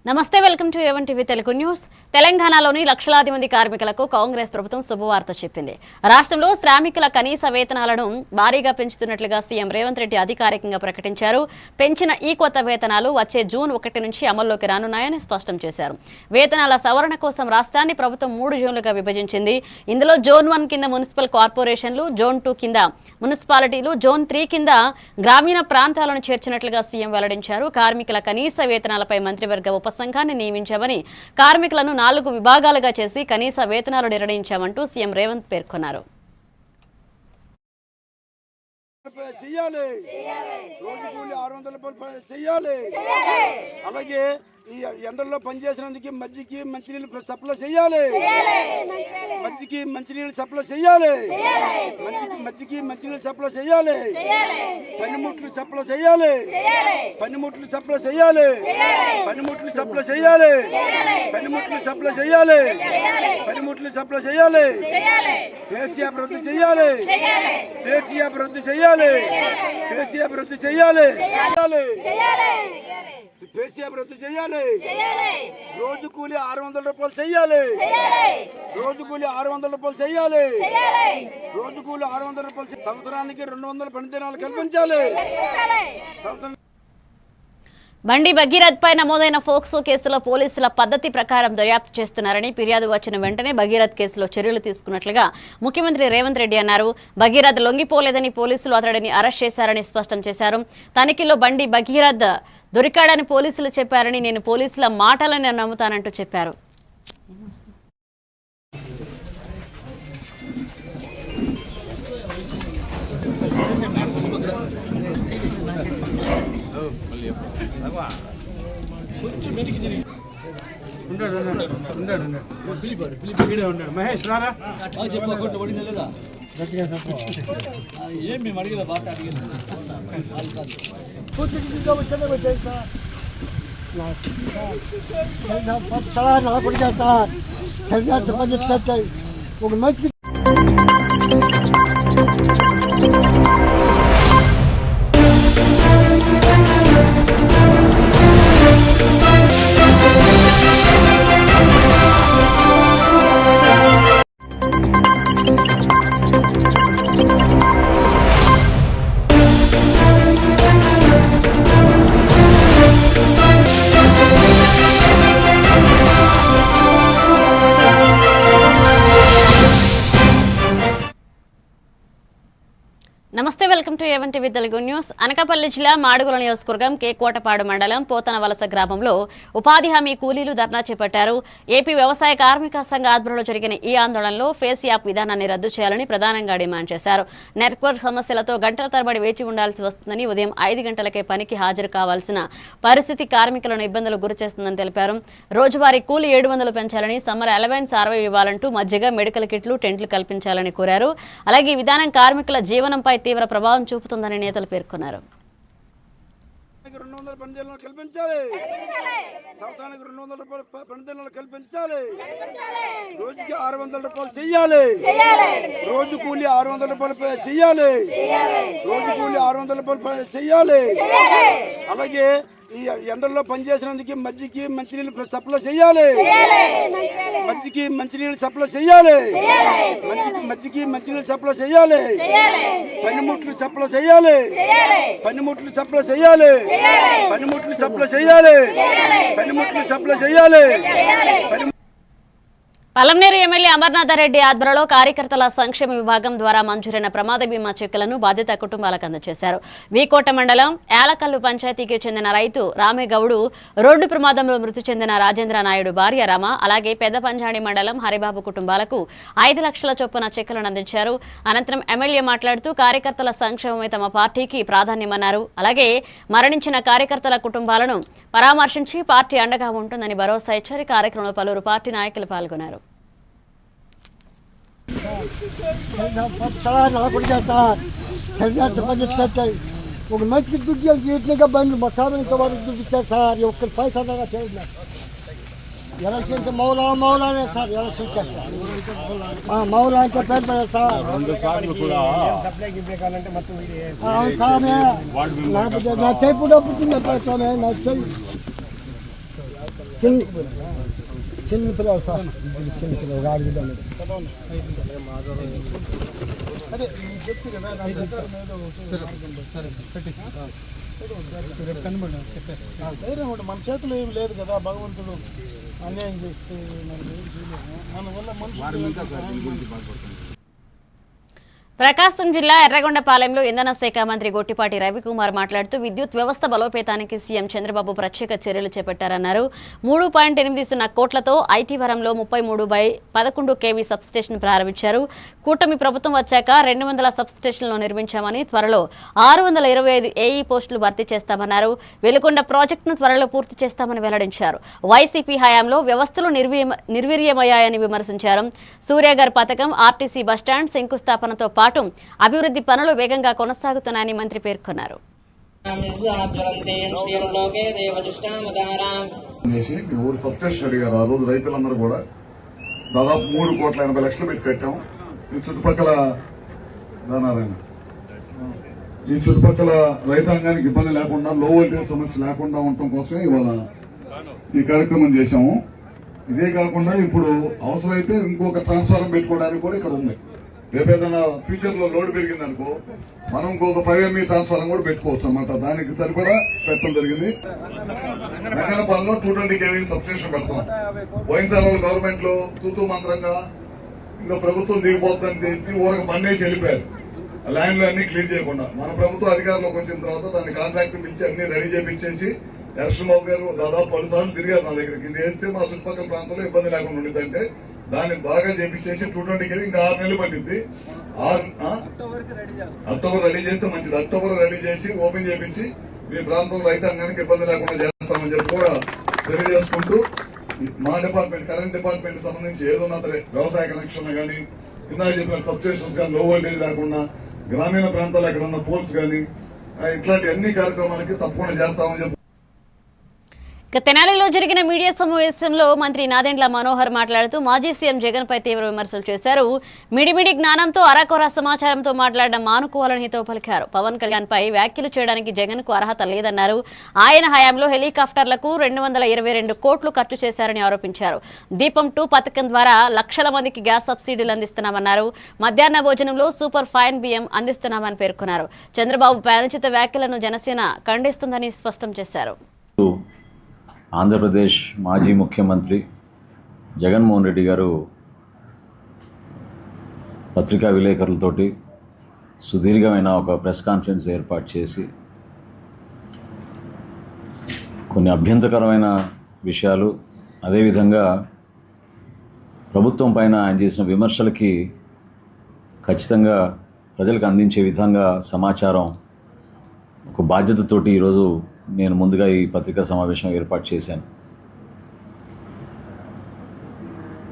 నమస్తే, welcome to A1 TV Telugu news. తెలంగాణలోని లక్షలాది మంది కార్మికులకు కాంగ్రెస్ ప్రభుత్వం శుభవార్త చెప్పింది. రాష్ట్రంలో శ్రామికుల కనీస వేతనాలను భారీగా పెంచుతున్నట్లుగా సీఎం రేవంత్ రెడ్డి అధికారికంగా ప్రకటించారు. పెంచిన ఈ కొత్త వేతనాలు వచ్చే జూన్ 1 నుంచి అమల్లోకి రానున్నాయని స్పష్టం చేశారు. వేతనాల సవరణ కోసం రాష్ట్రాన్ని ప్రభుత్వం 3 జోన్లుగా విభజించింది. ఇందులో జోన్ 1 కింద మున్సిపల్ కార్పొరేషన్లు, జోన్ 2 కింద మున్సిపాలిటీలు, జోన్ 3 కింద గ్రామీణ ప్రాంతాలను చేర్చినట్లుగా సీఎం వెల్లడించారు. కార్మికుల కనీస వేతనాలపై మంత్రివర్గ సంఘాన్ని నియమించామని, కార్మికులను 4 విభాగాలుగా చేసి కనీస వేతనాలు నిర్ణయించామంటూ సీఎం రేవంత్ పేర్కొన్నారు. అలాగే ఈ ఎండల్లో పనిచేసినందుకు మజ్జికి మంచినీళ్ళు సప్లై చేయాలి. మజ్జికి మంచినీళ్ళు సప్లై చేయాలి. మజ్జికి మంచినీళ్ళు సప్లై చేయాలి. పనిముట్లు సప్లై చేయాలి. పనిముట్లు సప్లై చేయాలి. పనిముట్లు సప్లై చేయాలి. పనిముట్లు సప్లై చేయాలి. పనిముట్లు సప్లై చేయాలి. దేశీయ అభివృద్ధి చేయాలి. దేశీయ అభివృద్ధి చేయాలి. దేశీయ అభివృద్ధి చేయాలి. దేశీయ అభివృద్ధి చేయాలి. రోజు కూలి 600 రూపాయలు చేయాలి. రోజు కూలి 600 రూపాయలు చేయాలి. రోజు కూలి 600 రూపాయలు. సంవత్సరానికి 200 పని దినాలు కల్పించాలి. బండి భగీరథ్ పై నమోదైన ఫోక్సో కేసులో పోలీసుల పద్ధతి ప్రకారం దర్యాప్తు చేస్తున్నారని, ఫిర్యాదు వచ్చిన వెంటనే భగీరథ్ కేసులో చర్యలు తీసుకున్నట్లుగా ముఖ్యమంత్రి రేవంత్ రెడ్డి అన్నారు. భగీరథ్ లొంగిపోలేదని, పోలీసులు అతడిని అరెస్ట్ చేశారని స్పష్టం చేశారు. తనిఖీలో బండి భగీరథ్ దొరికాడని పోలీసులు చెప్పారని, నేను పోలీసుల మాటలని నమ్ముతానంటూ చెప్పారు. మహేష్ రారా ఏం మేము అడిగిన బాట అడిగింది ఒక మంచి నమస్తే, welcome to A1 TV Telugu news. Anakapalli జిల్లా మాడుగుల నియోజకవర్గం కే కోటపాడు మండలం పోతనవలస గ్రామంలో ఉపాధి హామీ కూలీలు ధర్నా చేపట్టారు. ఏపీ వ్యవసాయ కార్మిక సంఘ ఆధ్వర్యంలో జరిగిన ఈ ఆందోళనలో ఫేస్ యాప్ విధానాన్ని రద్దు చేయాలని ప్రధానంగా డిమాండ్ చేశారు. నెట్వర్క్ సమస్యలతో గంటల తరబడి వేచి ఉండాల్సి వస్తుందని, ఉదయం 5 గంటలకే పనికి హాజరు కావాల్సిన పరిస్థితి కార్మికులను ఇబ్బందులు గురిచేస్తుందని తెలిపారు. రోజువారీ కూలీ 700 పెంచాలని, సమ్మర్ అలవెన్స్ 60 ఇవ్వాలంటూ మజ్జిగ, మెడికల్ కిట్లు, టెంట్లు కల్పించాలని కోరారు. అలాగే ఈ విధానం కార్మికుల జీవనంపై తీవ్ర ప్రభావం చూపుతుందని నేతలు పేర్కొన్నారు. 200 పని దినాలు కల్పించాలి. సంవత్సరానికి 200 రూపాయలు పని దినాలు కల్పించాలి. రోజుకి 600 రూపాయలు చెయ్యాలి. రోజు కూలి 600 రూపాయలు చెయ్యాలి. రోజు కూలి 600 రూపాయలు చెయ్యాలి. అలాగే ఈ ఎండల్లో పనిచేసినందుకు మజ్జికి మంచినీళ్ళు సప్లై చేయాలి. మజ్జికి మంచినీళ్ళు సప్లై చేయాలి. మజ్జికి మంచినీళ్ళు సప్లై చేయాలి. పనిముట్లు సప్లై చేయాలి. పనిముట్లు సప్లై చేయాలి. పనిముట్లు సప్లై చేయాలి. పనిముట్లు సప్లై చేయాలి. పలంనేరు ఎమ్మెల్యే అమర్నాథ్ రెడ్డి ఆధ్వర్యంలో కార్యకర్తల సంక్షేమ విభాగం ద్వారా మంజూరైన ప్రమాద బీమా చెక్కులను బాధిత కుటుంబాలకు అందజేశారు. వీకోట మండలం యాలకల్లు పంచాయతీకి చెందిన రైతు రామేగౌడు రోడ్డు ప్రమాదంలో మృతి చెందిన రాజేంద్ర నాయుడు భార్య రమ, అలాగే పెద్ద పంజాణి మండలం హరిబాబు కుటుంబాలకు 5 లక్షల చొప్పున చెక్కులను అందించారు. అనంతరం ఎమ్మెల్యే మాట్లాడుతూ కార్యకర్తల సంక్షేమమే తమ పార్టీకి ప్రాధాన్యమన్నారు. అలాగే మరణించిన కార్యకర్తల కుటుంబాలను పరామర్శించి పార్టీ అండగా ఉంటుందని భరోసా ఇచ్చారు. కార్యక్రమంలో పలువురు పార్టీ నాయకులు పాల్గొన్నారు. ఒక మంచికి దుడ్డు ఇట్లుగా బండ్లు మొత్తం ఇంతవరకు దుడ్డు ఇచ్చారు సార్ ఒక్కరి పైసా చేయలేదు ఎలక్షన్ మౌలానే సార్ ఎలక్షన్ మౌలా అంటే పేరు పడదు సార్ అవును సార్ నా చేపు డబ్బుతుంది నా చెయ్యి చిన్న పిల్లలు సార్ చిన్న పిల్లలు గాడి అదే చెప్తే కదా మన చేతిలో ఏమి లేదు కదా భగవంతుడు అన్యాయం చేస్తే మనం ఏం చేయలేము దానివల్ల మనుషులు ప్రకాశం జిల్లా ఎర్రగొండపాలెంలో ఇంధన శాఖ మంత్రి గొట్టిపాటి రవికుమార్ మాట్లాడుతూ విద్యుత్ వ్యవస్థ బలోపేతానికి సీఎం చంద్రబాబు ప్రత్యేక చర్యలు చేపట్టారన్నారు. 3.80 కోట్లతో ఐటీ వరంలో 33/11 kV సబ్స్టేషన్ ప్రారంభించారు. కూటమి ప్రభుత్వం వచ్చాక 200 సబ్స్టేషన్లు నిర్మించామని, త్వరలో 625 ఏఈ పోస్టులు భర్తీ చేస్తామన్నారు. వెలుగొండ ప్రాజెక్టును త్వరలో పూర్తి చేస్తామని వెల్లడించారు. వైసీపీ హయాంలో వ్యవస్థలు నిర్వీర్యమయ్యాయని విమర్శించారు. సూర్యాగర్ పథకం, ఆర్టీసీ బస్టాండ్ శంకుస్థాపనతో పాటు అభివృద్ధి పనులు వేగంగా కొనసాగుతున్నాయని మంత్రి పేర్కొన్నారు. ఊరు సబ్స్టేషన్ అడిగారు. ఆ రోజు రైతులందరూ కూడా దాదాపు 3,80,00,000 పెట్టి కట్టాం. ఈ చుట్టుపక్కల ఈ చుట్టుపక్కల రైతాంగానికి ఇబ్బంది లేకుండా, లో వోల్టేజ్ సమస్య లేకుండా ఉండటం కోసమే ఇవాళ ఈ కార్యక్రమం చేశాము. ఇదే కాకుండా ఇప్పుడు అవసరమైతే ఇంకొక ట్రాన్స్ఫార్మర్ పెట్టుకోవడానికి కూడా ఇక్కడ ఉంది. రేపు ఏదైనా ఫ్యూచర్ లో లోడ్ పెరిగిందనుకో మనం ఇంకొక 5 ME ట్రాన్స్ఫార్మర్ కూడా పెట్టుకోవచ్చు అన్నమాట. దానికి సరిపడా పెట్టడం జరిగింది. నగరపాలెంలో 220 kV సబ్స్టేషన్ పెడతాం. పోయినసారి గవర్నమెంట్ లో తూతూ మంత్రంగా ఇంకా ప్రభుత్వం దిగిపోతుందని తెలిసి ఊరకు మన్నేసి వెళ్ళిపోయారు. ల్యాండ్ లో అన్ని క్లియర్ చేయకుండా. మన ప్రభుత్వం అధికారంలోకి వచ్చిన తర్వాత దాన్ని కాంట్రాక్ట్ పిలిచి అన్ని రెడీ చేపించేసి ఎర్షబాబు గారు దాదాపు 10 సార్లు తిరిగారు నా దగ్గరికి. ఇది వేస్తే మా చుట్టుపక్కల ప్రాంతంలో ఇబ్బంది లేకుండా ఉండిద్దంటే దాన్ని బాగా చేపించేసి 220 kV ఇంకా 6 నెలలు పట్టింది. అక్టోబర్ రెడీ చేస్తే మంచిది. అక్టోబర్ రెడీ చేసి ఓపెన్ చేపించి మీ ప్రాంతం రైతాంగానికి ఇబ్బంది లేకుండా చేస్తామని చెప్పి కూడా తెలియజేసుకుంటూ, మా డిపార్ట్మెంట్ కరెంట్ డిపార్ట్మెంట్ సంబంధించి ఏదన్నా సరే వ్యవసాయ కనెక్షన్లు కానీ, ఇందాక చెప్పిన సబ్స్టేషన్స్ కానీ, లో వోల్టేజ్ లేకుండా గ్రామీణ ప్రాంతాల్లో ఎక్కడన్నా పోల్స్ కానీ ఇట్లాంటి అన్ని కార్యక్రమాలకి తప్పకుండా చేస్తామని చెప్పి. తెనాలిలో జరిగిన మీడియా సమావేశంలో మంత్రి నాదెండ్ల మనోహర్ మాట్లాడుతూ మాజీ సీఎం జగన్ పై తీవ్ర విమర్శలు చేశారు. మిడిమిడి జ్ఞానంతో అరకొర సమాచారంతో మాట్లాడడం మానుకోవాలని హితవు పలికారు. పవన్ కళ్యాణ్ పై వ్యాఖ్యలు చేయడానికి జగన్ కు అర్హత లేదన్నారు. ఆయన హయాంలో హెలికాప్టర్లకు 222 కోట్లు ఖర్చు చేశారని ఆరోపించారు. దీపం 2 పథకం ద్వారా లక్షల మందికి గ్యాస్ సబ్సిడీలు అందిస్తున్నామన్నారు. మధ్యాహ్న భోజనంలో సూపర్ ఫైన్ బియ్యం అందిస్తున్నామని పేర్కొన్నారు. చంద్రబాబు పై అనుచిత వ్యాఖ్యలను జనసేన ఖండిస్తుందని స్పష్టం చేశారు. ఆంధ్రప్రదేశ్ మాజీ ముఖ్యమంత్రి జగన్మోహన్ రెడ్డి గారు పత్రికా విలేకరులతోటి సుదీర్ఘమైన ఒక ప్రెస్ కాన్ఫరెన్స్ ఏర్పాటు చేసి కొన్ని అభ్యంతరకరమైన విషయాలు, అదేవిధంగా ప్రభుత్వం పైన ఆయన చేసిన విమర్శలకి ఖచ్చితంగా ప్రజలకు అందించే విధంగా సమాచారం ఒక బాధ్యతతోటి ఈరోజు నేను ముందుగా ఈ పత్రికా సమావేశం ఏర్పాటు చేశాను.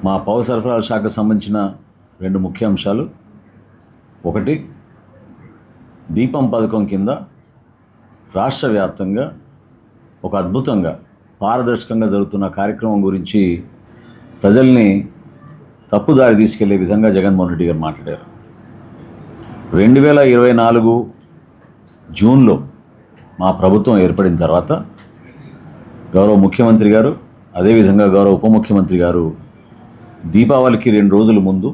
మా పౌర సరఫరాల శాఖకు సంబంధించిన 2 ముఖ్య అంశాలు. ఒకటి, దీపం పథకం కింద రాష్ట్ర వ్యాప్తంగా ఒక అద్భుతంగా పారదర్శకంగా జరుగుతున్న కార్యక్రమం గురించి ప్రజల్ని తప్పుదారి తీసుకెళ్లే విధంగా జగన్మోహన్ రెడ్డి గారు మాట్లాడారు. 2024 జూన్లో మా ప్రభుత్వం ఏర్పడిన తర్వాత గౌరవ ముఖ్యమంత్రి గారు, అదేవిధంగా గౌరవ ఉప ముఖ్యమంత్రి గారు దీపావళికి 2 రోజుల ముందు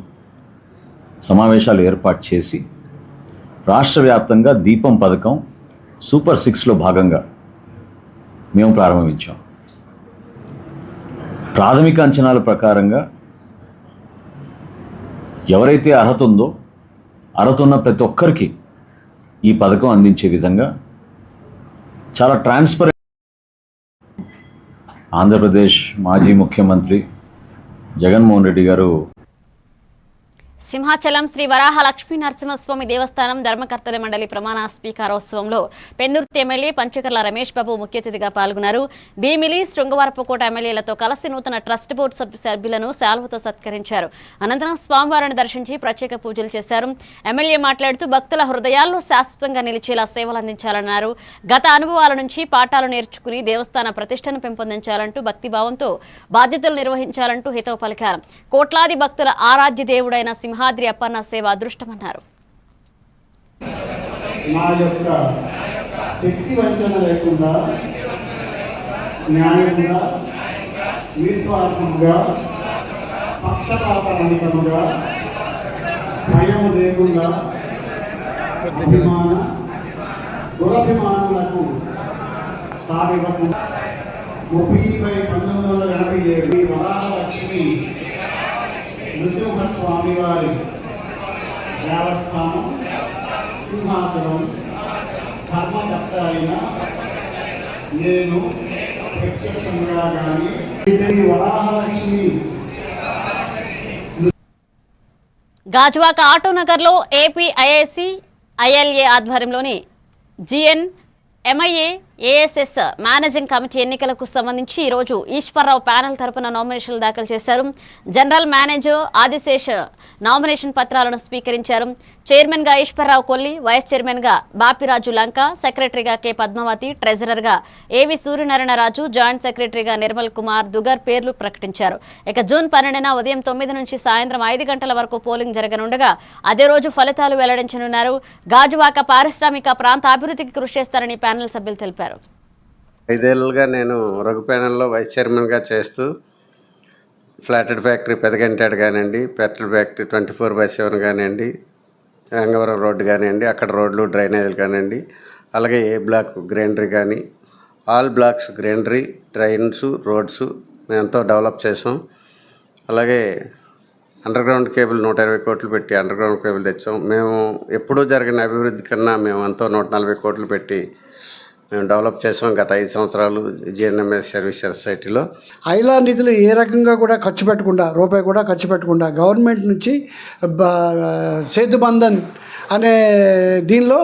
సమావేశాలు ఏర్పాటు చేసి రాష్ట్ర వ్యాప్తంగా దీపం పథకం సూపర్ 6లో భాగంగా మేము ప్రారంభించాం. ప్రాథమిక అంచనాల ప్రకారంగా ఎవరైతే అర్హత ఉందో అర్హత ఉన్న ప్రతి ఒక్కరికి ఈ పథకం అందించే విధంగా చాలా ట్రాన్స్పరెంట్ ఆంధ్రప్రదేశ్ మాజీ ముఖ్యమంత్రి జగన్మోహన్ రెడ్డి గారు సింహాచలం శ్రీ వరాహ లక్ష్మీ నరసింహస్వామి దేవస్థానం ధర్మకర్తల మండలి ప్రమాణ స్వీకారోత్సవంలో పెందుర్తి ఎమ్మెల్యే పంచకర్ల రమేష్ బాబు ముఖ్య అతిథిగా పాల్గొన్నారు. భీమిలి శృంగవరపుకోట ఎమ్మెల్యేలతో కలిసి నూతన ట్రస్ట్ బోర్డు సభ్యులను శాల్వతో సత్కరించారు. అనంతరం స్వామివారిని దర్శించి ప్రత్యేక పూజలు చేశారు. ఎమ్మెల్యే మాట్లాడుతూ భక్తుల హృదయాల్లో శాశ్వతంగా నిలిచేలా సేవలు అందించాలన్నారు. గత అనుభవాల నుంచి పాఠాలు నేర్చుకుని దేవస్థాన ప్రతిష్టను పెంపొందించాలంటూ భక్తిభావంతో బాధ్యతలు నిర్వహించాలంటూ హితవు పలికారు. కోట్లాది భక్తుల ఆరాధ్య దేవుడైన సింహాద్రి అప్పన్న సేవ అదృష్టమన్నారు. నా యొక్క శక్తి వంచన లేకుండా న్యాయంగా నిస్వార్థముగా పక్షపాతరహితముగా భయం లేకుండా అభిమాన దురభిమానులకు తావివ్వకుండా 30/1987 వరాహలక్ష్మి నృసింహస్వామి వారి దేవస్థానం సింహాచలం ధర్మకర్త అయిన నేను ప్రత్యక్షంగా కానీ వరాహలక్ష్మి గాజువాక ఆటోనగర్లో ఏపీ ఐఐసి ఐఎల్ఏ ఆధ్వర్యంలోని GN MIA ASS managing committee ఎన్నికలకు సంబంధించి ఈరోజు ఈశ్వరరావు ప్యానెల్ తరపున నామినేషన్లు దాఖలు చేశారు. జనరల్ మేనేజర్ ఆదిశేష్ నామినేషన్ పత్రాలను స్వీకరించారు. చైర్మన్ గా ఈశ్వరరావు కొల్లి, వైస్ చైర్మన్ గా బాపిరాజు లంక, సెక్రటరీగా కె పద్మావతి, ట్రెజరర్ గా ఏవి సూర్యనారాయణరాజు, జాయింట్ సెక్రటరీగా నిర్మల్ కుమార్ దుగర్ పేర్లు ప్రకటించారు. ఇక జూన్ 12న ఉదయం 9 నుంచి సాయంత్రం 5 గంటల వరకు పోలింగ్ జరగనుండగా అదే రోజు ఫలితాలు వెల్లడించనున్నారు. గాజువాక పారిశ్రామిక ప్రాంత అభివృద్ధికి కృషి చేస్తారని ప్యానెల్ సభ్యులు తెలిపారు. 5 ఏళ్ళుగా నేను రఘు ప్యానెల్లో వైస్ చైర్మన్గా చేస్తూ ఫ్లాటెడ్ ఫ్యాక్టరీ పెదగంటాడు కానివ్వండి, పెట్రోల్ ఫ్యాక్టరీ 24/7 కానివ్వండి, గంగవరం రోడ్డు కానివ్వండి, అక్కడ రోడ్లు డ్రైనేజీలు కానివ్వండి, అలాగే ఏ బ్లాక్ గ్రైండరీ కానీ ఆల్ బ్లాక్స్ గ్రైండరీ, డ్రైన్స్, రోడ్స్ మేము ఎంతో డెవలప్ చేసాం. అలాగే అండర్ గ్రౌండ్ కేబుల్ 120 కోట్లు పెట్టి అండర్ గ్రౌండ్ కేబుల్ తెచ్చాం. మేము ఎప్పుడూ జరిగిన అభివృద్ధి కన్నా మేము ఎంతో 140 కోట్లు పెట్టి మేము డెవలప్ చేసాం గత 5 సంవత్సరాలు జిఎన్ఎంఎస్ సర్వీస్ సొసైటీలో. ఐలా నిధులు ఏ రకంగా కూడా ఖర్చు పెట్టకుండా, రూపాయి కూడా ఖర్చు పెట్టకుండా గవర్నమెంట్ నుంచి సేతుబంధన్ అనే దీనిలో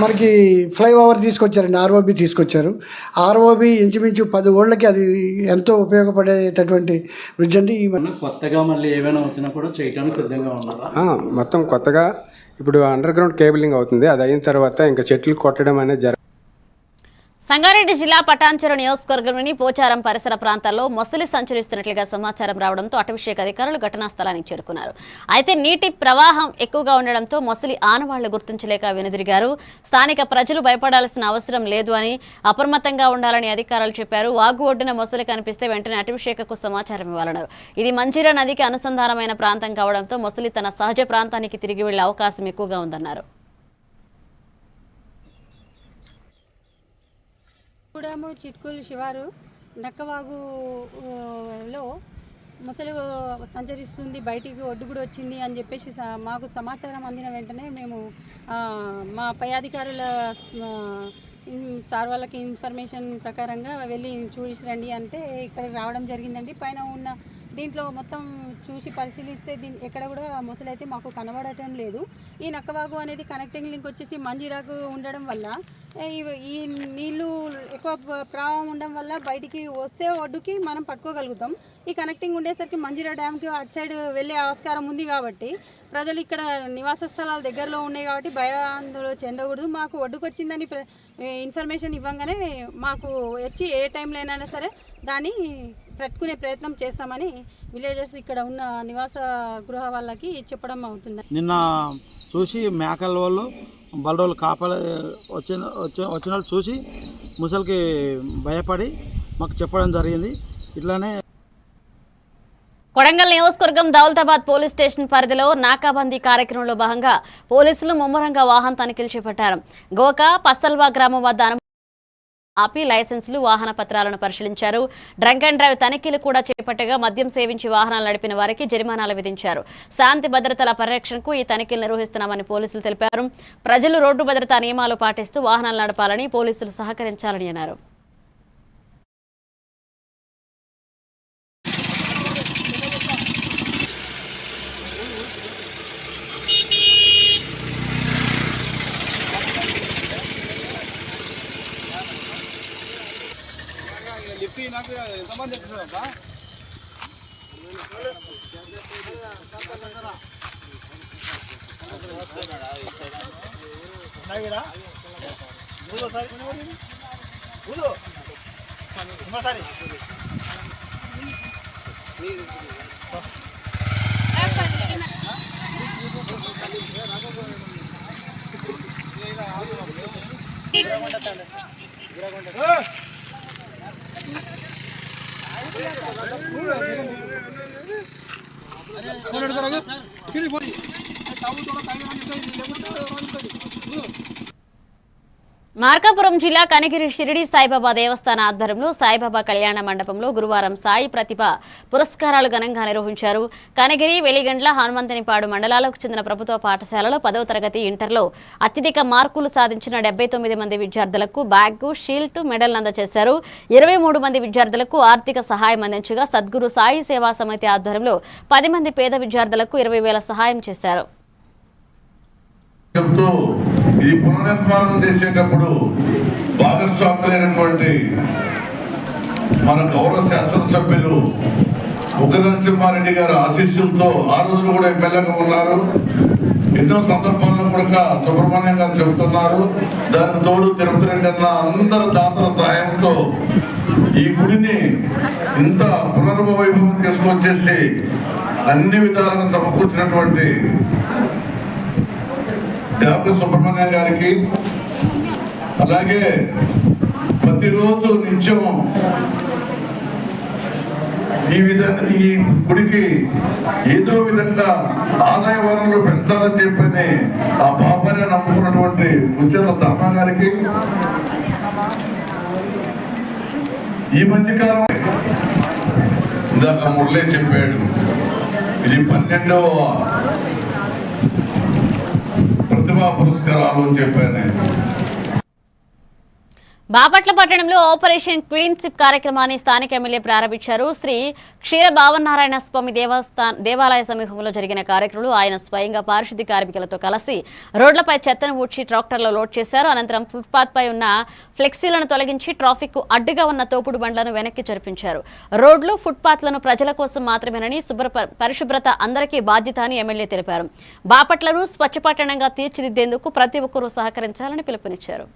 మనకి ఫ్లైఓవర్ తీసుకొచ్చారండి, ఆర్ఓబి తీసుకొచ్చారు. ఆర్ఓబి ఇంచుమించు 10 ఓళ్ళకి అది ఎంతో ఉపయోగపడేటటువంటి బ్రిడ్జ్ అండి. కొత్తగా మళ్ళీ ఏమైనా వచ్చినా కూడా చేయడానికి సిద్ధంగా ఉన్నారా? మొత్తం కొత్తగా ఇప్పుడు అండర్ గ్రౌండ్ కేబులింగ్ అవుతుంది. అది అయిన తర్వాత ఇంకా చెట్లు కొట్టడం అనేది సంగారెడ్డి జిల్లా పటాన్చెరు నియోజకవర్గంలోని పోచారం పరిసర ప్రాంతాల్లో మొసలి సంచరిస్తున్నట్లుగా సమాచారం రావడంతో అటవీశాఖ అధికారులు ఘటనా స్థలానికి చేరుకున్నారు. అయితే నీటి ప్రవాహం ఎక్కువగా ఉండడంతో మొసలి ఆనవాళ్లు గుర్తించలేక వెనుదిరిగారు. స్థానిక ప్రజలు భయపడాల్సిన అవసరం లేదు అని, అప్రమత్తంగా ఉండాలని అధికారులు చెప్పారు. వాగు ఒడ్డున మొసలి కనిపిస్తే వెంటనే అటవీశాఖకు సమాచారం ఇవ్వాలన్నారు. ఇది మంజీరా నదికి అనుసంధానమైన ప్రాంతం కావడంతో మొసలి తన సహజ ప్రాంతానికి తిరిగి వెళ్లే అవకాశం ఎక్కువగా ఉందన్నారు. కూడాము చిట్కూలు శివారు నక్కవాగులో ముసలి సంచరిస్తుంది, బయటికి ఒడ్డు కూడా వచ్చింది అని చెప్పేసి మాకు సమాచారం అందిన వెంటనే మేము మా పై అధికారుల సార్ వాళ్ళకి ఇన్ఫర్మేషన్ ప్రకారంగా వెళ్ళి చూసి రండి అంటే ఇక్కడికి రావడం జరిగిందండి. పైన ఉన్న దీంట్లో మొత్తం చూసి పరిశీలిస్తే ఎక్కడ కూడా ముసలి అయితే మాకు కనబడటం లేదు. ఈ నక్కవాగు అనేది కనెక్టింగ్ లింక్ వచ్చేసి మంజీరాకు ఉండడం వల్ల ఈ నీళ్లు ఎక్కువ ప్రవాహం ఉండడం వల్ల బయటికి వస్తే ఒడ్డుకి మనం పట్టుకోగలుగుతాం. ఈ కనెక్టింగ్ ఉండేసరికి మంజీరా డ్యామ్కి అటు సైడ్ వెళ్ళే ఆస్కారం ఉంది కాబట్టి ప్రజలు ఇక్కడ నివాస స్థలాల దగ్గరలో ఉన్నాయి కాబట్టి భయాందోళన చెందకూడదు. మాకు ఒడ్డుకు వచ్చిందని ఇన్ఫర్మేషన్ ఇవ్వగానే మాకు వచ్చి ఏ టైంలో అయినా సరే దాన్ని పట్టుకునే ప్రయత్నం చేస్తామని విలేజర్స్ ఇక్కడ ఉన్న నివాస గృహ వాళ్ళకి చెప్పడం అవుతుంది. నిన్న చూసి మేకల వాళ్ళు బలరోళ్ళు కాపాడ వచ్చిన చూసి ముసలికి భయపడి మాకు చెప్పడం జరిగింది. ఇట్లానే కొడంగల్ నియోజకవర్గం దౌలతాబాద్ పోలీస్ స్టేషన్ పరిధిలో నాకాబందీ కార్యక్రమంలో భాగంగా పోలీసులు ముమ్మరంగా వాహన తనిఖీలు చేపట్టారు. గోక పస్సల్వా గ్రామం వద్ద ఆపి లైసెన్సులు, వాహన పత్రాలను పరిశీలించారు. డ్రంక్ అండ్ డ్రైవ్ తనిఖీలు కూడా చేపట్టగా మద్యం సేవించి వాహనాలు నడిపిన వారికి జరిమానాలు విధించారు. శాంతి భద్రతల పరిరక్షణకు ఈ తనిఖీలు నిర్వహిస్తున్నామని పోలీసులు తెలిపారు. ప్రజలు రోడ్డు భద్రతా నియమాలు పాటిస్తూ వాహనాలు నడపాలని, పోలీసులు సహకరించాలని అన్నారు. మార్కాపురం జిల్లా కనిగిరి షిరిడి సాయిబాబా దేవస్థాన ఆధ్వర్యంలో సాయిబాబా కళ్యాణ మండపంలో గురువారం సాయి ప్రతిభ పురస్కారాలు ఘనంగా నిర్వహించారు. కనిగిరి, వెలిగండ్ల, హనుమంతునిపాడు మండలాలకు చెందిన ప్రభుత్వ పాఠశాలలో 10వ తరగతి ఇంటర్లో అత్యధిక మార్కులు సాధించిన 79 మంది విద్యార్థులకు బ్యాగు, షీల్డ్, మెడల్ అందజేశారు. 23 మంది విద్యార్థులకు ఆర్థిక సహాయం అందించగా సద్గురు సాయి సేవా సమితి ఆధ్వర్యంలో 10 మంది పేద విద్యార్థులకు 20,000 సహాయం చేశారు. ఈ పునర్నిర్మాణం చేసేటప్పుడు భాగస్వాములైనటువంటి మన గౌరవ శాసనసభ్యులు ఉగ్రనరసింహారెడ్డి గారి ఆశీస్సులతో ఆ రోజులు కూడా ఎమ్మెల్యేగా ఉన్నారు. ఎన్నో సందర్భాల్లో కూడా సుబ్రహ్మణ్యం గారు చెబుతున్నారు. దానికి తోడు తిరుపతి రెడ్డి అన్న అందరు దాతల సహాయంతో ఈ గుడిని ఇంత పునర్వైభవం తీసుకొచ్చేసి అన్ని విధాలుగా సమకూర్చినటువంటి దేవక సుబ్రహ్మణ్యం గారికి, అలాగే ప్రతిరోజు నిత్యం ఈ గుడికి ఏదో విధంగా ఆదాయ వనరులు పెంచాలని చెప్పని ఆ బాబాని నమ్ముకున్నటువంటి ముచ్చర్ల ధర్మ గారికి, ఈ మధ్యకాలం ఇందాక మురళి చెప్పాడు, ఇది 12వ ప్రతిభా పురస్కారాలు అని చెప్పాను. బాపట్ల పట్టణంలో ఆపరేషన్ క్లీన్ స్వీప్ కార్యక్రమాన్ని స్థానిక ఎమ్మెల్యే ప్రారంభించారు. శ్రీ క్షీర భావనారాయణ స్వామి దేవాలయ సమీపంలో జరిగిన కార్యక్రమంలో ఆయన స్వయంగా పారిశుద్ధ్య కార్మికులతో కలిసి రోడ్లపై చెత్తను ఊడ్చి ట్రాక్టర్లో లోడ్ చేశారు. అనంతరం ఫుట్పాత్ పై ఉన్న ఫ్లెక్సీలను తొలగించి ట్రాఫిక్ కు అడ్డుగా ఉన్న తోపుడు బండ్లను వెనక్కి జరిపించారు. రోడ్లు, ఫుట్పాత్లను ప్రజల కోసం మాత్రమేనని, పరిశుభ్రత అందరికీ బాధ్యత అని ఎమ్మెల్యే తెలిపారు. బాపట్లను స్వచ్ఛ పట్టణంగా తీర్చిదిద్దేందుకు ప్రతి ఒక్కరూ సహకరించాలని పిలుపునిచ్చారు.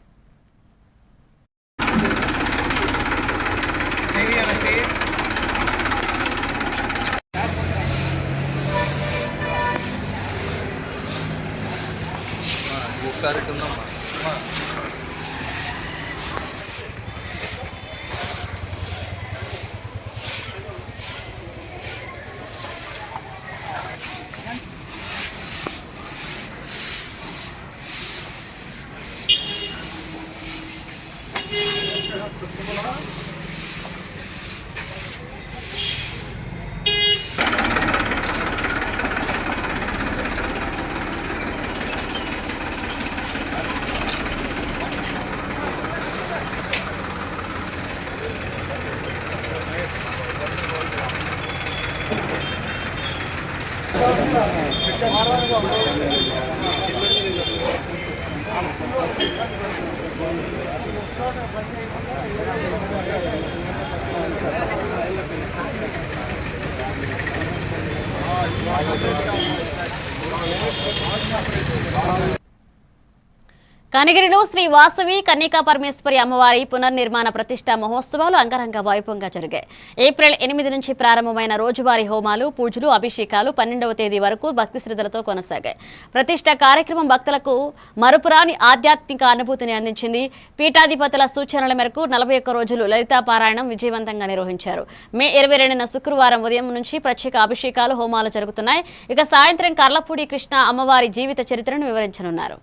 కనిగిరిలో శ్రీ వాసవి కన్యకా పరమేశ్వరి అమ్మవారి పునర్నిర్మాణ ప్రతిష్ఠా మహోత్సవాలు అంగరంగ వైభవంగా జరిగాయి. ఏప్రిల్ 8 నుంచి ప్రారంభమైన రోజువారీ హోమాలు, పూజలు, అభిషేకాలు 12వ తేదీ వరకు భక్తి శ్రద్ధలతో కొనసాగాయి. ప్రతిష్ఠా కార్యక్రమం భక్తులకు మరుపురాని ఆధ్యాత్మిక అనుభూతిని అందించింది. పీఠాధిపతుల సూచనల మేరకు 41 రోజులు లలితా పారాయణం విజయవంతంగా నిర్వహించారు. మే 22న శుక్రవారం ఉదయం నుంచి ప్రత్యేక అభిషేకాలు, హోమాలు జరుగుతున్నాయి. ఇక సాయంత్రం కర్లపూడి కృష్ణ అమ్మవారి జీవిత చరిత్రను వివరించనున్నారు.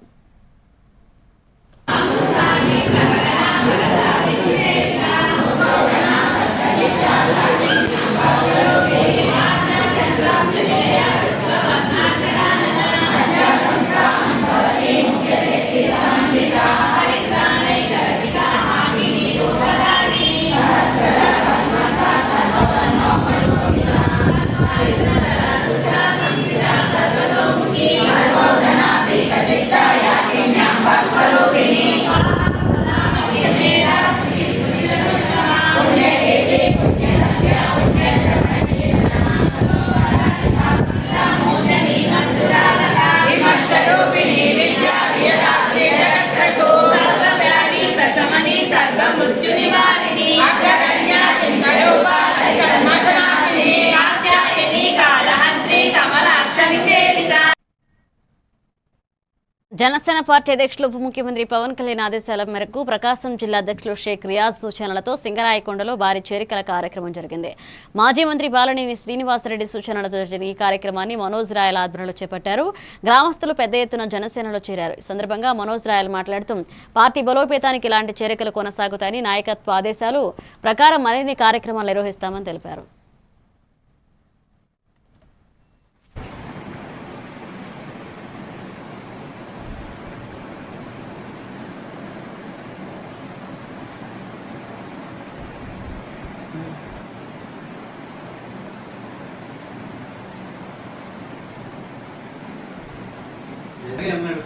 జనసేన పార్టీ అధ్యక్షులు ఉప ముఖ్యమంత్రి పవన్ కళ్యాణ్ ఆదేశాల మేరకు ప్రకాశం జిల్లా అధ్యక్షులు షేక్ రియాజ్ సూచనలతో సింగరాయకొండలో భారీ చేరికల కార్యక్రమం జరిగింది. మాజీ మంత్రి బాలినేని శ్రీనివాసరెడ్డి సూచనలతో జరిగిన ఈ కార్యక్రమాన్ని మనోజ్ రాయల ఆధ్వర్యంలో చేపట్టారు. గ్రామస్తులు పెద్ద ఎత్తున జనసేనలో చేరారు. ఈ సందర్భంగా మనోజ్ రాయల్ మాట్లాడుతూ పార్టీ బలోపేతానికి ఇలాంటి చేరికలు కొనసాగుతాయని, నాయకత్వ ఆదేశాలు ప్రకారం మరిన్ని కార్యక్రమాలు నిర్వహిస్తామని తెలిపారు.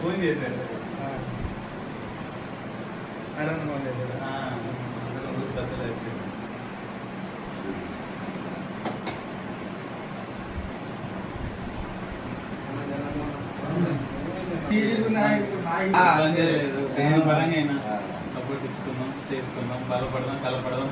ఫోన్ చేశాడు దేని పరంగా అయినా సపోర్ట్ ఇచ్చుకుందాం, చేసుకుందాం, బలపడదాం, కలపడదాం.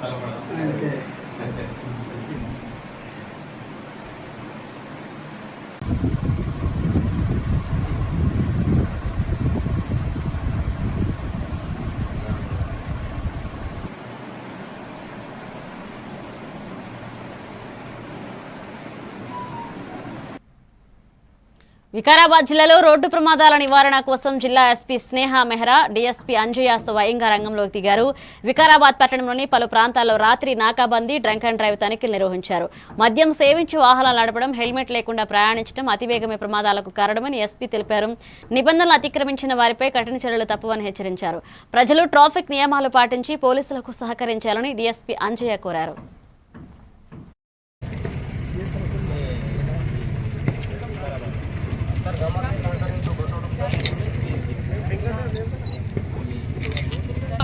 వికారాబాద్ జిల్లాలో రోడ్డు ప్రమాదాల నివారణ కోసం జిల్లా ఎస్పీ స్నేహ మెహ్రా, డీఎస్పీ అంజయ్య స్వయంగా రంగంలోకి దిగారు. వికారాబాద్ పట్టణంలోని పలు ప్రాంతాల్లో రాత్రి నాకాబందీ, డ్రంక్ అండ్ డ్రైవ్ తనిఖీలు నిర్వహించారు. మద్యం సేవించి వాహనాలు నడపడం, హెల్మెట్ లేకుండా ప్రయాణించడం అతివేగమే ప్రమాదాలకు కారణమని ఎస్పీ తెలిపారు. నిబంధనలు అతిక్రమించిన వారిపై కఠిన చర్యలు తప్పవని హెచ్చరించారు. ప్రజలు ట్రాఫిక్ నియమాలు పాటించి పోలీసులకు సహకరించాలని డీఎస్పీ అంజయ్య కోరారు.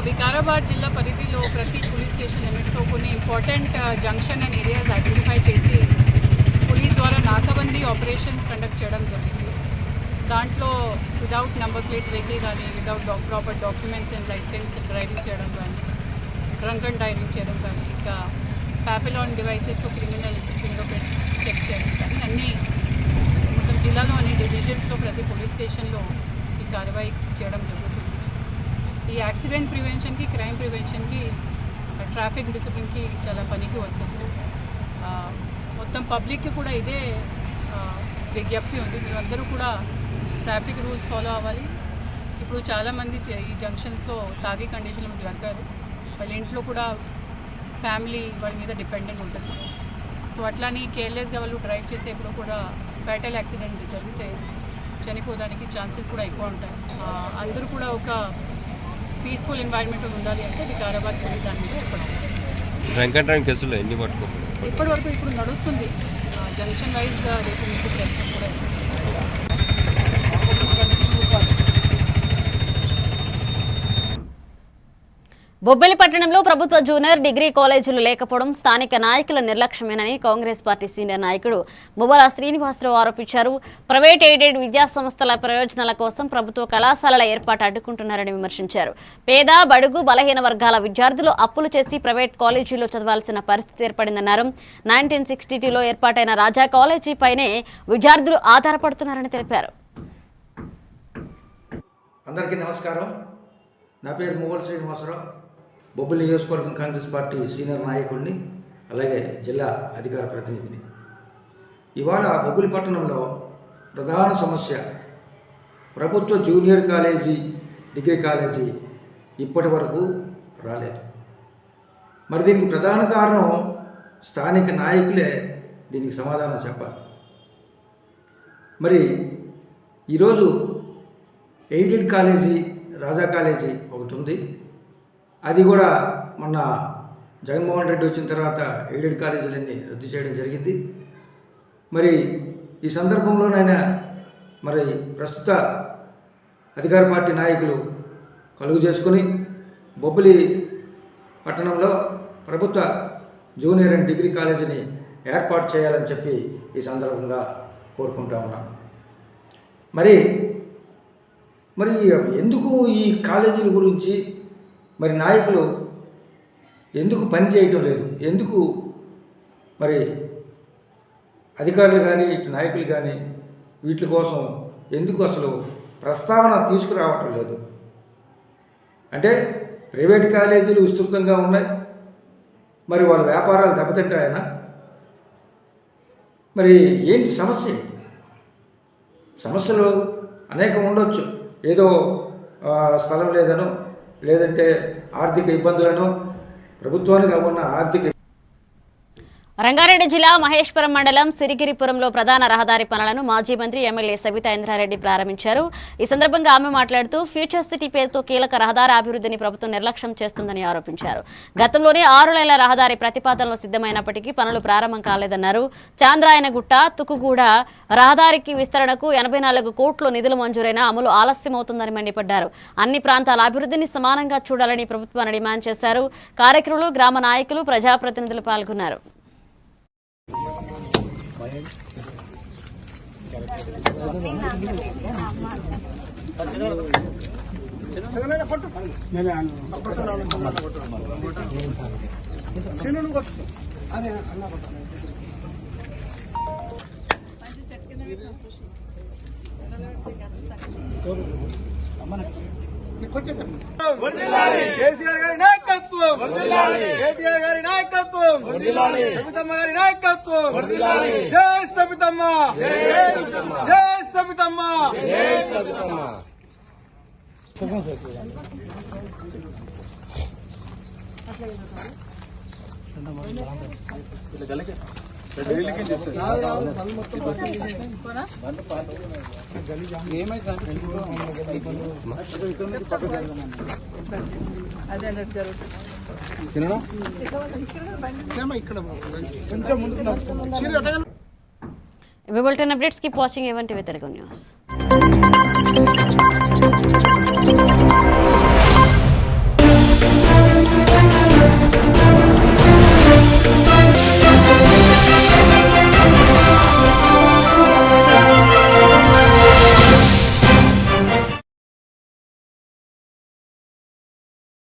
వికారాబాద్ జిల్లా పరిధిలో ప్రతి పోలీస్ స్టేషన్ లిమిట్స్లో కొన్ని important junction and areas identify చేసి పోలీస్ ద్వారా నాకాబందీ ఆపరేషన్ కండక్ట్ చేయడం జరిగింది. దాంట్లో విదౌట్ నెంబర్ ప్లేట్ వెహికల్ కానీ, without proper documents and license driving చేయడం కానీ, డ్రంక్ అండ్ డ్రైవింగ్ చేయడం కానీ, ఇంకా ప్యాపిలాన్ డివైసెస్తో క్రిమినల్ ఫింగర్ ప్రింట్ చెక్ చేయడం కానీ అన్నీ మొత్తం జిల్లాలో అన్ని డివిజన్స్లో ప్రతి పోలీస్ స్టేషన్లో ఈ కార్యవాహి చేయడం జరుగుతుంది. ఈ యాక్సిడెంట్ ప్రివెన్షన్కి, క్రైమ్ ప్రివెన్షన్కి, ట్రాఫిక్ డిసిప్లిన్కి చాలా పనికి వస్తుంది. మొత్తం పబ్లిక్కి కూడా ఇదే విజ్ఞప్తి ఉంది. మీరందరూ కూడా ట్రాఫిక్ రూల్స్ ఫాలో అవ్వాలి. ఇప్పుడు చాలామంది ఈ జంక్షన్స్లో తాగే కండిషన్లో దొరికారు. వాళ్ళ ఇంట్లో కూడా ఫ్యామిలీ వాళ్ళ మీద డిపెండెంట్ ఉంటుంది. సో అట్లానే కేర్లెస్గా వాళ్ళు డ్రైవ్ చేసేప్పుడు కూడా ఫ్యాటల్ యాక్సిడెంట్ జరిగితే చనిపోవడానికి ఛాన్సెస్ కూడా ఎక్కువ ఉంటాయి. అందరూ కూడా ఒక పీస్ఫుల్ ఎన్వైర్న్మెంట్ ఉండాలి అంటే వికారాబాద్ పోలీస్ దాని మీద డ్రంక్ అండ్ డ్రైవ్ కేసులు ఎన్ని పట్టుకో ఇప్పటివరకు ఇప్పుడు నడుస్తుంది. జంక్షన్ వైజ్ రేపు మీకు ప్రయత్నం కూడా బొబ్బిలి పట్టణంలో ప్రభుత్వ జూనియర్ డిగ్రీ కాలేజీలు లేకపోవడం స్థానిక నాయకుల నిర్లక్ష్యమేనని కాంగ్రెస్ పార్టీ సీనియర్ నాయకుడు మువ్వల శ్రీనివాసరావు ఆరోపించారు. ప్రైవేట్ ఎయిడెడ్ విద్యా సంస్థల ప్రయోజనాల కోసం ప్రభుత్వ కళాశాలల ఏర్పాటు అడ్డుకుంటున్నారని విమర్శించారు. పేద, బడుగు, బలహీన వర్గాల విద్యార్థులు అప్పులు చేసి ప్రైవేట్ కాలేజీలో చదవాల్సిన పరిస్థితి ఏర్పడిందన్నారు. 1962లో ఏర్పాటైన రాజా కాలేజీ పైనే విద్యార్థులు ఆధారపడుతున్నారని తెలిపారు. అందరికీ నమస్కారం. నా పేరు మువ్వల శ్రీనివాసరావు. బొబ్బిలి నియోజకవర్గం కాంగ్రెస్ పార్టీ సీనియర్ నాయకుడిని, అలాగే జిల్లా అధికార ప్రతినిధిని. ఇవాళ బొబ్బిలి పట్టణంలో ప్రధాన సమస్య ప్రభుత్వ జూనియర్ కాలేజీ, డిగ్రీ కాలేజీ ఇప్పటి వరకు రాలేదు. మరి దీనికి ప్రధాన కారణం స్థానిక నాయకులే దీనికి సమాధానం చెప్పాలి. మరి ఈరోజు ఎయిడెడ్ కాలేజీ రాజా కాలేజీ ఒకటి ఉంది. అది కూడా మొన్న జగన్మోహన్ రెడ్డి వచ్చిన తర్వాత ఎయిడెడ్ కాలేజీలన్నీ రద్దు చేయడం జరిగింది. మరి ఈ సందర్భంలోనైనా మరి ప్రస్తుత అధికార పార్టీ నాయకులు కలుగు చేసుకుని బొబ్బిలి పట్టణంలో ప్రభుత్వ జూనియర్ అండ్ డిగ్రీ కాలేజీని ఏర్పాటు చేయాలని చెప్పి ఈ సందర్భంగా కోరుకుంటా ఉన్నాం. మరి ఎందుకు ఈ కాలేజీల గురించి మరి నాయకులు ఎందుకు పని చేయటం లేదు? ఎందుకు మరి అధికారులు కానీ, ఇటు నాయకులు కానీ వీటి కోసం ఎందుకు అసలు ప్రస్తావన తీసుకురావటం లేదు. అంటే ప్రైవేట్ కాలేజీలు విస్తృతంగా ఉన్నాయి, మరి వాళ్ళ వ్యాపారాలు దెబ్బతింటాయనా? మరి ఏంటి సమస్య? సమస్యలు అనేకం ఉండొచ్చు. ఏదో స్థలం లేదనో, లేదంటే ఆర్థిక ఇబ్బందులను, ప్రభుత్వానికి ఉన్న ఆర్థిక. రంగారెడ్డి జిల్లా మహేశ్వరం మండలం సిరిగిరిపురంలో ప్రధాన రహదారి పనులను మాజీ మంత్రి ఎమ్మెల్యే సబితా ఇంద్రారెడ్డి ప్రారంభించారు. ఈ సందర్భంగా ఆమె మాట్లాడుతూ ఫ్యూచర్ సిటీ పేరుతో కీలక రహదారి అభివృద్ధిని ప్రభుత్వం నిర్లక్ష్యం చేస్తుందని ఆరోపించారు. గతంలోనే 6 లైన్ల రహదారి ప్రతిపాదనలు సిద్ధమైనప్పటికీ పనులు ప్రారంభం కాలేదన్నారు. చాంద్రాయనగుట్ట తుకుగూడ రహదారికి విస్తరణకు 84 కోట్లు నిధులు మంజూరైనా అమలు ఆలస్యమవుతుందని మండిపడ్డారు. అన్ని ప్రాంతాల అభివృద్ధిని సమానంగా చూడాలని ప్రభుత్వాన్ని డిమాండ్ చేశారు. కార్యక్రమంలో గ్రామ నాయకులు, ప్రజాప్రతినిధులు పాల్గొన్నారు. కేసీఆర్ గారి నాయకత్వం, కేటీఆర్ గారి నాయకత్వం, సబితమ్మ గారి నాయకత్వం. జై సబితమ్మ, జై సబితమ్మ. ఇవి bulletin updates. Keep watching A1 TV Telugu news.